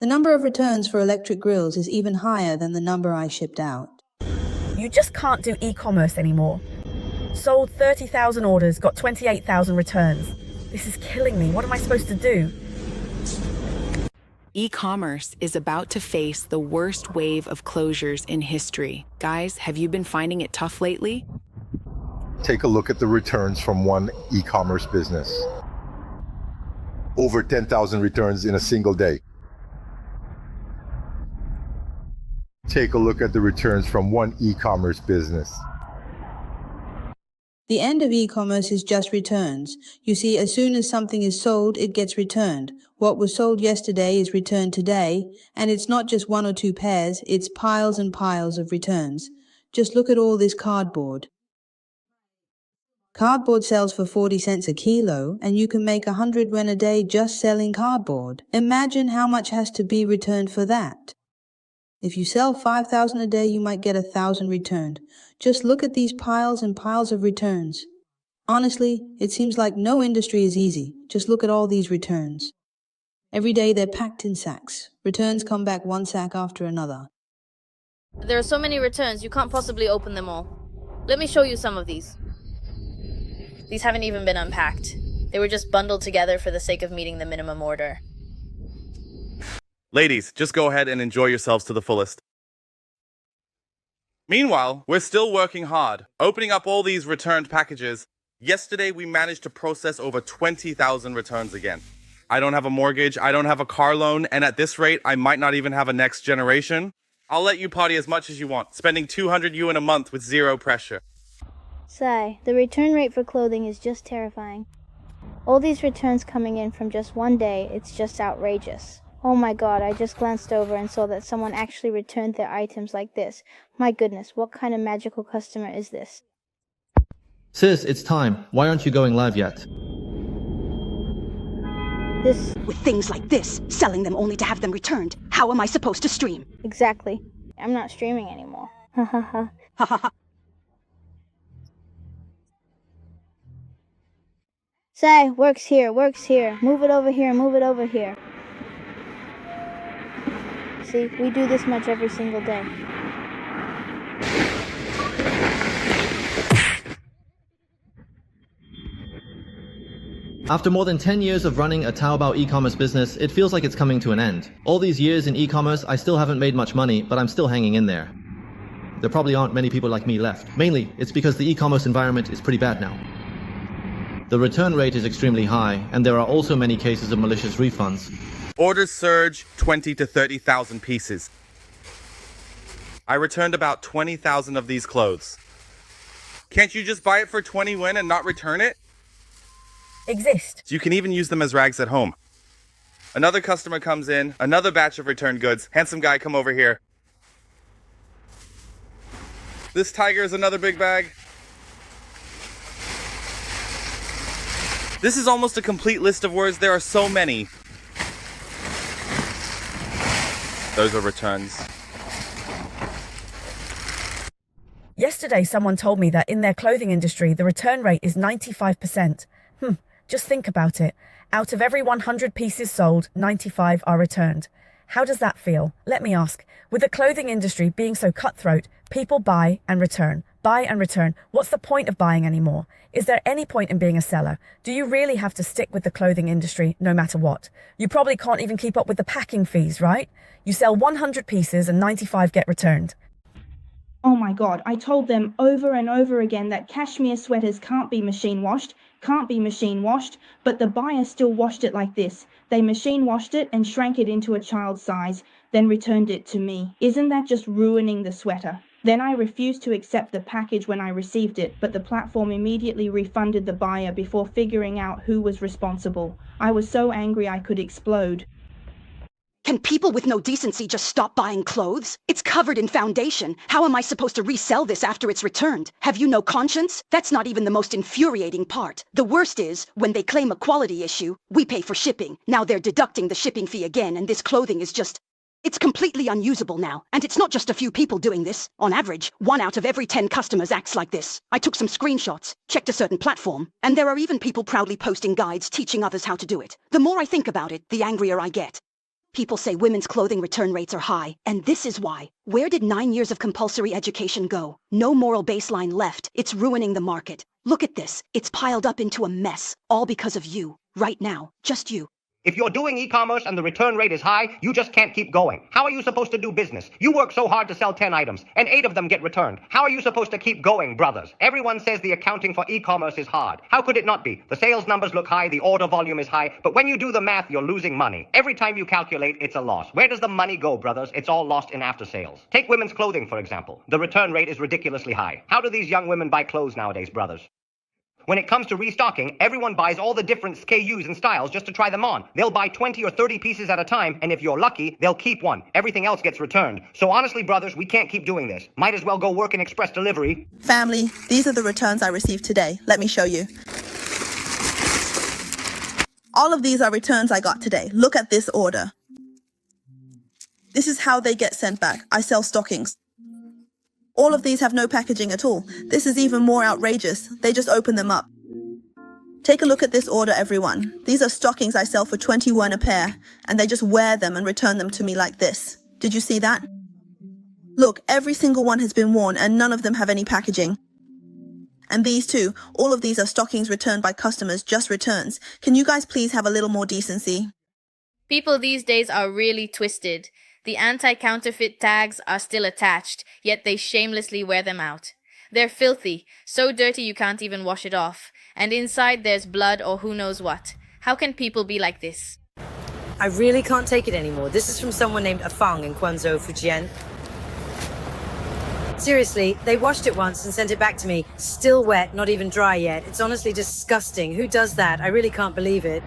The number of returns for electric grills is even higher than the number I shipped out. You just can't do e-commerce anymore. Sold 30,000 orders, got 28,000 returns. This is killing me. What am I supposed to do? E-commerce is about to face the worst wave of closures in history. Guys, have you been finding it tough lately? Take a look at the returns from one e-commerce business. Over 10,000 returns in a single day. Take a look at the returns from one e-commerce business. The end of e-commerce is just returns. You see, as soon as something is sold, it gets returned. What was sold yesterday is returned today, and it's not just one or two pairs, it's piles and piles of returns. Just look at all this cardboard. Cardboard sells for 40 cents a kilo, and you can make 100 Yen a day just selling cardboard. Imagine how much has to be returned for that. If you sell 5,000 a day, you might get 1,000 returned. Just look at these piles and piles of returns. Honestly, it seems like no industry is easy. Just look at all these returns. Every day they're packed in sacks. Returns come back one sack after another. There are so many returns, you can't possibly open them all. Let me show you some of these. These haven't even been unpacked. They were just bundled together for the sake of meeting the minimum order. Ladies, just go ahead and enjoy yourselves to the fullest. Meanwhile, we're still working hard, opening up all these returned packages. Yesterday, we managed to process over 20,000 returns again. I don't have a mortgage, I don't have a car loan, and at this rate, I might not even have a next generation. I'll let you party as much as you want, spending 200 yuan a month with zero pressure. Sigh, the return rate for clothing is just terrifying. All these returns coming in from just one day, it's just outrageous. Oh my god, I just glanced over and saw that someone actually returned their items like this. My goodness, what kind of magical customer is this? Sis, it's time. Why aren't you going live yet? With things like this, selling them only to have them returned, how am I supposed to stream? Exactly. I'm not streaming anymore. Ha ha ha. Ha ha ha. Say, works here, works here. Move it over here, move it over here. See, we do this much every single day. After more than 10 years of running a Taobao e-commerce business, it feels like it's coming to an end. All these years in e-commerce, I still haven't made much money, but I'm still hanging in there. There probably aren't many people like me left. Mainly, it's because the e-commerce environment is pretty bad now. The return rate is extremely high, and there are also many cases of malicious refunds. Orders surge 20 to 30,000 pieces. I returned about 20,000 of these clothes. Can't you just buy it for 20 Yen and not return it? Exist. You can even use them as rags at home. Another customer comes in, another batch of returned goods. Handsome guy, come over here. This tiger is another big bag. This is almost a complete list of words. There are so many. Those are returns. Yesterday, someone told me that in their clothing industry, the return rate is 95%. Just think about it. Out of every 100 pieces sold, 95 are returned. How does that feel? Let me ask. With the clothing industry being so cutthroat, people buy and return. Buy and return. What's the point of buying anymore? Is there any point in being a seller? Do you really have to stick with the clothing industry no matter what? You probably can't even keep up with the packing fees, right? You sell 100 pieces and 95 get returned. Oh my god, I told them over and over again that cashmere sweaters can't be machine washed, but the buyer still washed it like this. They machine washed it and shrank it into a child's size, then returned it to me. Isn't that just ruining the sweater? Then I refused to accept the package when I received it, but the platform immediately refunded the buyer before figuring out who was responsible. I was so angry I could explode. Can people with no decency just stop buying clothes? It's covered in foundation. How am I supposed to resell this after it's returned? Have you no conscience? That's not even the most infuriating part. The worst is, when they claim a quality issue, we pay for shipping. Now they're deducting the shipping fee again, and this clothing is just... It's completely unusable now. And it's not just a few people doing this. On average, 1 out of every 10 customers acts like this. I took some screenshots, checked a certain platform, and there are even people proudly posting guides teaching others how to do it. The more I think about it, the angrier I get. People say women's clothing return rates are high, and this is why. Where did 9 years of compulsory education go? No moral baseline left. It's ruining the market. Look at this. It's piled up into a mess, all because of you. Right now, just you. If you're doing e-commerce and the return rate is high, you just can't keep going. How are you supposed to do business? You work so hard to sell 10 items, and 8 of them get returned. How are you supposed to keep going, brothers? Everyone says the accounting for e-commerce is hard. How could it not be? The sales numbers look high, the order volume is high, but when you do the math, you're losing money. Every time you calculate, it's a loss. Where does the money go, brothers? It's all lost in after sales. Take women's clothing, for example. The return rate is ridiculously high. How do these young women buy clothes nowadays, brothers? When it comes to restocking, everyone buys all the different SKUs and styles just to try them on. They'll buy 20 or 30 pieces at a time, and if you're lucky, they'll keep one. Everything else gets returned. So honestly, brothers, we can't keep doing this. Might as well go work in express delivery. Family, these are the returns I received today. Let me show you. All of these are returns I got today. Look at this order. This is how they get sent back. I sell stockings. All of these have no packaging at all. This is even more outrageous. They just open them up. Take a look at this order, everyone. These are stockings I sell for 21 a pair, and they just wear them and return them to me like this. Did you see that? Look, every single one has been worn, and none of them have any packaging. And these too, all of these are stockings returned by customers, just returns. Can you guys please have a little more decency? People these days are really twisted. The anti-counterfeit tags are still attached, yet they shamelessly wear them out. They're filthy, so dirty you can't even wash it off, and inside there's blood or who knows what. How can people be like this? I really can't take it anymore. This is from someone named Afang in Guangzhou, Fujian. Seriously, they washed it once and sent it back to me. Still wet, not even dry yet. It's honestly disgusting. Who does that? I really can't believe it.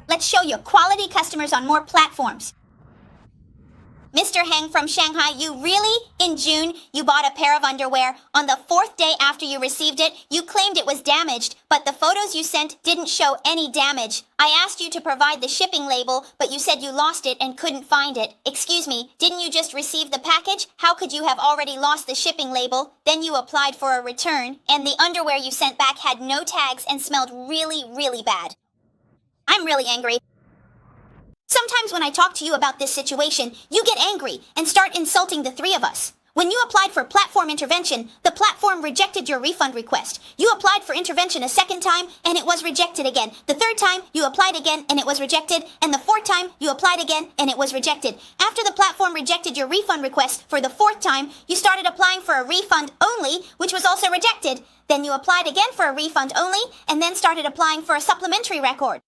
Let's show you quality customers on more platforms. Mr. Heng from Shanghai, you really, in June, you bought a pair of underwear. On the 4th day after you received it, you claimed it was damaged, but the photos you sent didn't show any damage. I asked you to provide the shipping label, but you said you lost it and couldn't find it. Excuse me, didn't you just receive the package? How could you have already lost the shipping label? Then you applied for a return, and the underwear you sent back had no tags and smelled really, really bad. I'm really angry. Sometimes when I talk to you about this situation, you get angry and start insulting the three of us. When you applied for platform intervention, the platform rejected your refund request. You applied for intervention a second time, and it was rejected again. The third time, you applied again, and it was rejected. And the fourth time, you applied again, and it was rejected. After the platform rejected your refund request for the 4th time, you started applying for a refund only, which was also rejected. Then you applied again for a refund only, and then started applying for a supplementary record.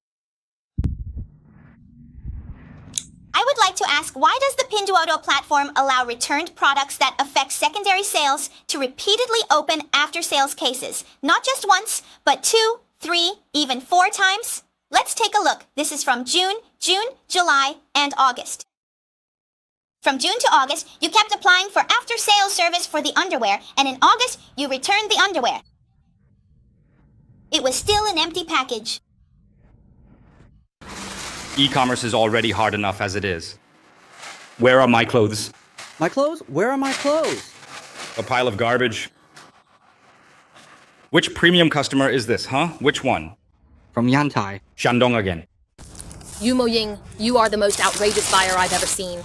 I would like to ask, why does the Pinduoduo platform allow returned products that affect secondary sales to repeatedly open after-sales cases? Not just once, but 2, 3, even 4 times? Let's take a look. This is from June, July, and August. From June to August, you kept applying for after-sales service for the underwear, and in August, you returned the underwear. It was still an empty package. E-commerce is already hard enough as it is. Where are my clothes? My clothes? Where are my clothes? A pile of garbage. Which premium customer is this, huh? Which one? From Yantai. Shandong again. Yu Moying, you are the most outrageous buyer I've ever seen.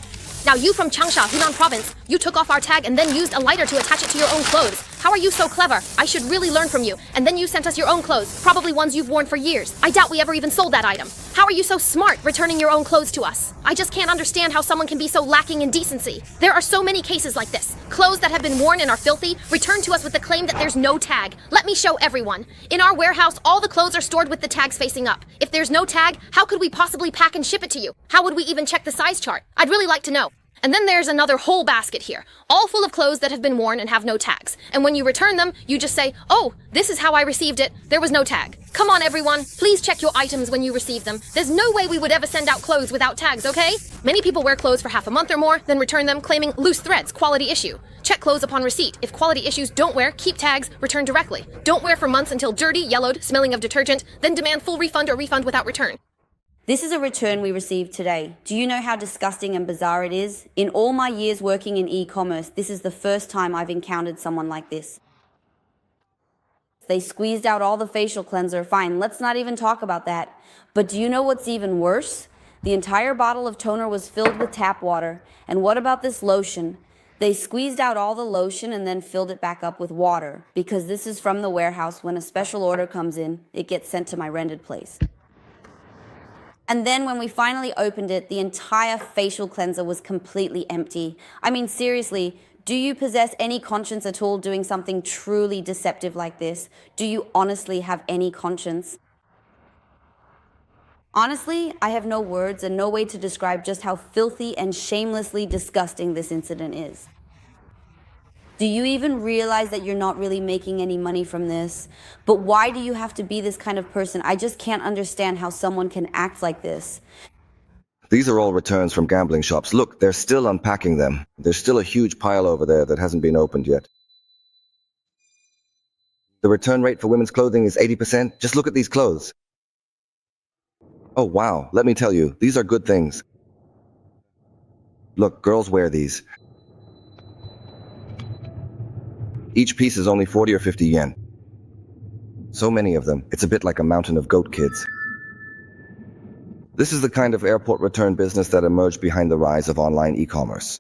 Now you from Changsha, Hunan province, you took off our tag and then used a lighter to attach it to your own clothes. How are you so clever? I should really learn from you. And then you sent us your own clothes, probably ones you've worn for years. I doubt we ever even sold that item. How are you so smart returning your own clothes to us? I just can't understand how someone can be so lacking in decency. There are so many cases like this. Clothes that have been worn and are filthy, returned to us with the claim that there's no tag. Let me show everyone. In our warehouse, all the clothes are stored with the tags facing up. If there's no tag, how could we possibly pack and ship it to you? How would we even check the size chart? I'd really like to know. And then there's another whole basket here, all full of clothes that have been worn and have no tags. And when you return them, you just say, oh, this is how I received it. There was no tag. Come on, everyone. Please check your items when you receive them. There's no way we would ever send out clothes without tags, okay? Many people wear clothes for half a month or more, then return them claiming loose threads, quality issue. Check clothes upon receipt. If quality issues don't wear, keep tags, return directly. Don't wear for months until dirty, yellowed, smelling of detergent, then demand full refund or refund without return. This is a return we received today. Do you know how disgusting and bizarre it is? In all my years working in e-commerce, this is the first time I've encountered someone like this. They squeezed out all the facial cleanser. Fine, let's not even talk about that. But do you know what's even worse? The entire bottle of toner was filled with tap water. And what about this lotion? They squeezed out all the lotion and then filled it back up with water, because this is from the warehouse. When a special order comes in, it gets sent to my rented place. And then when we finally opened it, the entire facial cleanser was completely empty. I mean, seriously, do you possess any conscience at all doing something truly deceptive like this? Do you honestly have any conscience? Honestly, I have no words and no way to describe just how filthy and shamelessly disgusting this incident is. Do you even realize that you're not really making any money from this? But why do you have to be this kind of person? I just can't understand how someone can act like this. These are all returns from gambling shops. Look, they're still unpacking them. There's still a huge pile over there that hasn't been opened yet. The return rate for women's clothing is 80%. Just look at these clothes. Oh, wow. Let me tell you, these are good things. Look, girls wear these. Each piece is only 40 or 50 yen. So many of them, it's a bit like a mountain of goat kids. This is the kind of airport return business that emerged behind the rise of online e-commerce.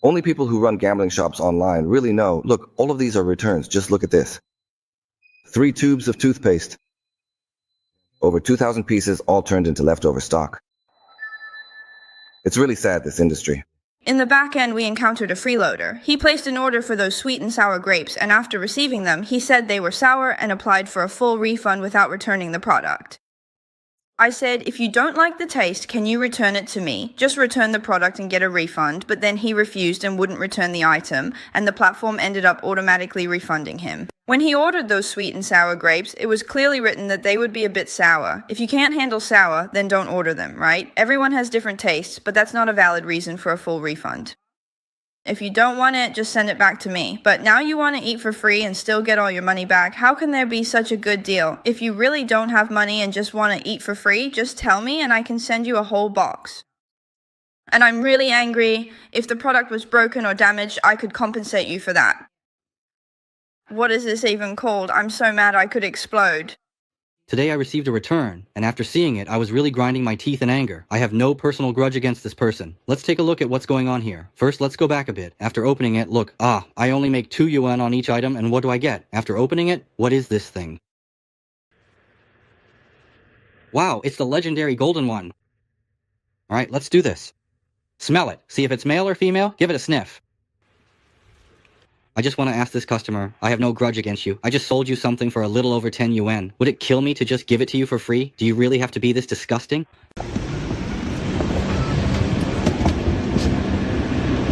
Only people who run gambling shops online really know. Look, all of these are returns. Just look at this. 3 tubes of toothpaste. Over 2,000 pieces, all turned into leftover stock. It's really sad, this industry. In the back end, we encountered a freeloader. He placed an order for those sweet and sour grapes, and after receiving them, he said they were sour and applied for a full refund without returning the product. I said, if you don't like the taste, can you return it to me? Just return the product and get a refund, but then he refused and wouldn't return the item, and the platform ended up automatically refunding him. When he ordered those sweet and sour grapes, it was clearly written that they would be a bit sour. If you can't handle sour, then don't order them, right? Everyone has different tastes, but that's not a valid reason for a full refund. If you don't want it, just send it back to me. But now you want to eat for free and still get all your money back? How can there be such a good deal? If you really don't have money and just want to eat for free, just tell me and I can send you a whole box. And I'm really angry. If the product was broken or damaged, I could compensate you for that. What is this even called? I'm so mad I could explode. Today I received a return, and after seeing it, I was really grinding my teeth in anger. I have no personal grudge against this person. Let's take a look at what's going on here. First, let's go back a bit. After opening it, look, I only make 2 yuan on each item, and what do I get? After opening it, what is this thing? Wow, it's the legendary golden one. Alright, let's do this. Smell it. See if it's male or female. Give it a sniff. I just want to ask this customer, I have no grudge against you. I just sold you something for a little over 10 yuan. Would it kill me to just give it to you for free? Do you really have to be this disgusting?